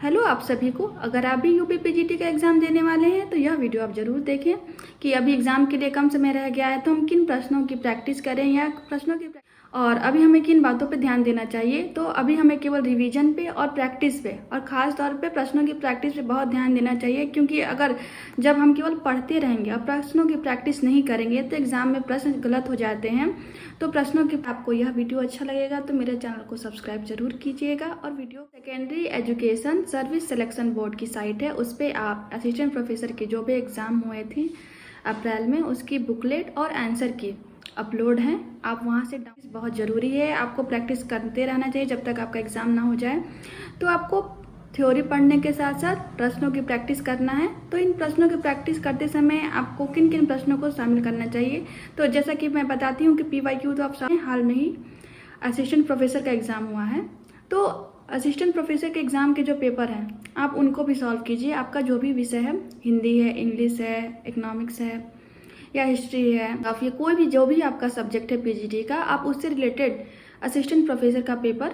Hello आप सभी को। अगर आप भी यूपी पीजीटी का एग्ज़ाम देने वाले हैं तो यह वीडियो आप ज़रूर देखें कि अभी एग्ज़ाम के लिए कम समय रह गया है तो हम किन प्रश्नों की प्रैक्टिस करें या प्रश्नों की और अभी हमें किन बातों पे ध्यान देना चाहिए। तो अभी हमें केवल रिवीजन पे और प्रैक्टिस पे और ख़ास तौर पे प्रश्नों की प्रैक्टिस पे बहुत ध्यान देना चाहिए, क्योंकि अगर जब हम केवल पढ़ते रहेंगे और प्रश्नों की प्रैक्टिस नहीं करेंगे तो एग्ज़ाम में प्रश्न गलत हो जाते हैं। तो प्रश्नों की आपको यह वीडियो अच्छा लगेगा तो मेरे चैनल को सब्सक्राइब जरूर कीजिएगा। और video secondary education service selection board की साइट है, उस पर आप असिस्टेंट प्रोफेसर के जो भी एग्ज़ाम हुए थे अप्रैल में उसकी बुकलेट और आंसर की अपलोड हैं, आप वहां से बहुत ज़रूरी है। आपको प्रैक्टिस करते रहना चाहिए जब तक आपका एग्ज़ाम ना हो जाए। तो आपको थ्योरी पढ़ने के साथ साथ प्रश्नों की प्रैक्टिस करना है। तो इन प्रश्नों की प्रैक्टिस करते समय आपको किन किन प्रश्नों को शामिल करना चाहिए, तो जैसा कि मैं बताती हूँ कि PYQ तो आप हाल में ही असिस्टेंट प्रोफेसर का एग्ज़ाम हुआ है, तो असिस्टेंट प्रोफेसर के एग्ज़ाम के जो पेपर हैं आप उनको भी सॉल्व कीजिए। आपका जो भी विषय है, हिंदी है, इंग्लिश है, इकोनॉमिक्स है या हिस्ट्री है, काफ़ी कोई भी जो भी आपका सब्जेक्ट है पीजीटी का, आप उससे रिलेटेड असिस्टेंट प्रोफेसर का पेपर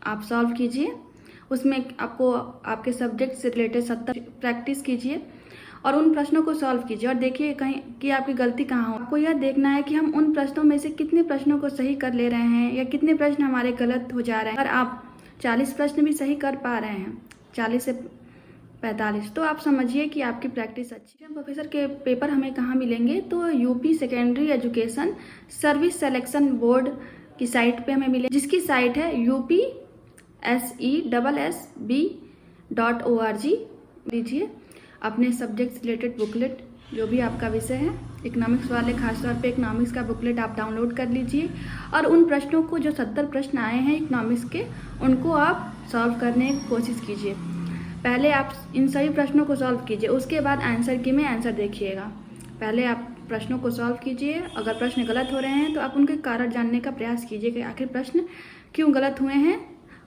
आप सॉल्व कीजिए। उसमें आपको आपके सब्जेक्ट से रिलेटेड 70 प्रैक्टिस कीजिए और उन प्रश्नों को सॉल्व कीजिए और देखिए कहीं कि आपकी गलती कहाँ हो। आपको यह देखना है कि हम उन प्रश्नों में से कितने प्रश्नों को सही कर ले रहे हैं या कितने प्रश्न हमारे गलत हो जा रहे हैं। अगर आप 40 प्रश्न भी सही कर पा रहे हैं, 40 से 45, तो आप समझिए कि आपकी प्रैक्टिस अच्छी है। प्रोफेसर के पेपर हमें कहाँ मिलेंगे, तो UP secondary education service selection board की साइट पे हमें मिले, जिसकी साइट है upsessb.org। दीजिए अपने सब्जेक्ट से रिलेटेड बुकलेट, जो भी आपका विषय है, इकोनॉमिक्स वाले खासतौर पे इकोनॉमिक्स का बुकलेट आप डाउनलोड कर लीजिए और उन प्रश्नों को जो 70 प्रश्न आए हैं इकोनॉमिक्स के, उनको आप सॉल्व करने की कोशिश कीजिए। पहले आप इन सभी प्रश्नों को सॉल्व कीजिए, उसके बाद आंसर की में आंसर देखिएगा। पहले आप प्रश्नों को सॉल्व कीजिए, अगर प्रश्न गलत हो रहे हैं तो आप उनके कारण जानने का प्रयास कीजिए कि आखिर प्रश्न क्यों गलत हुए हैं,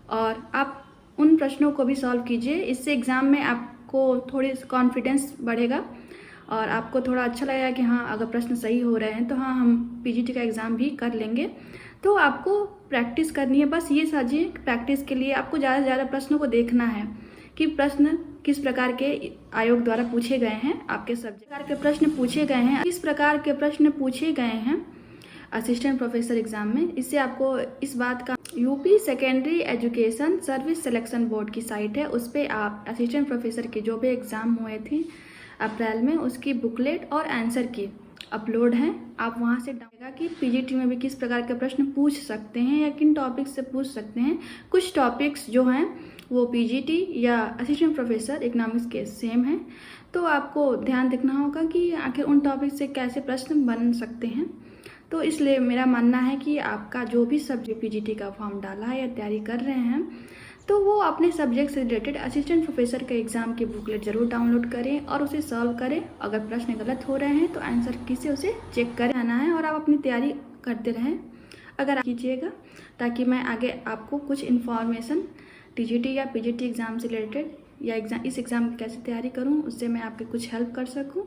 और आप उन प्रश्नों को भी सॉल्व कीजिए। इससे एग्ज़ाम में आपको थोड़ी कॉन्फिडेंस बढ़ेगा और आपको थोड़ा अच्छा लगेगा कि हाँ, अगर प्रश्न सही हो रहे हैं तो हाँ, हम पीजीटी का एग्ज़ाम भी कर लेंगे। तो आपको प्रैक्टिस करनी है, बस ये समझिए कि प्रैक्टिस के लिए आपको ज़्यादा से ज़्यादा प्रश्नों को देखना है कि प्रश्न किस प्रकार के आयोग द्वारा पूछे गए हैं, आपके सब्जेक्ट प्रकार के प्रश्न पूछे गए हैं, किस प्रकार के प्रश्न पूछे गए हैं असिस्टेंट प्रोफेसर एग्जाम में। इससे आपको इस बात का UP secondary education service selection board की साइट है, उस पर आप असिस्टेंट प्रोफेसर के जो भी एग्ज़ाम हुए थे अप्रैल में उसकी बुकलेट और आंसर की अपलोड हैं, आप वहां से डालेगा कि पीजीटी में भी किस प्रकार के प्रश्न पूछ सकते हैं या किन टॉपिक्स से पूछ सकते हैं। कुछ टॉपिक्स जो हैं वो पीजीटी या असिस्टेंट प्रोफेसर इकोनॉमिक्स के सेम हैं, तो आपको ध्यान रखना होगा कि आखिर उन टॉपिक से कैसे प्रश्न बन सकते हैं। तो इसलिए मेरा मानना है कि आपका जो भी सब्जेक्ट पीजीटी का फॉर्म डाला है या तैयारी कर रहे हैं तो वो अपने सब्जेक्ट से रिलेटेड असिस्टेंट प्रोफेसर के एग्ज़ाम की बुकलेट ज़रूर डाउनलोड करें और उसे सॉल्व करें। अगर प्रश्न गलत हो रहे हैं तो आंसर किसी उसे चेक कर आना है और आप अपनी तैयारी करते रहें। अगर आप कीजिएगा ताकि मैं आगे आपको कुछ इन्फॉर्मेशन टीजीटी या पीजीटी एग्ज़ाम से रिलेटेड या इस एग्ज़ाम की कैसे तैयारी करूं, उससे मैं आपकी कुछ हेल्प कर सकूं।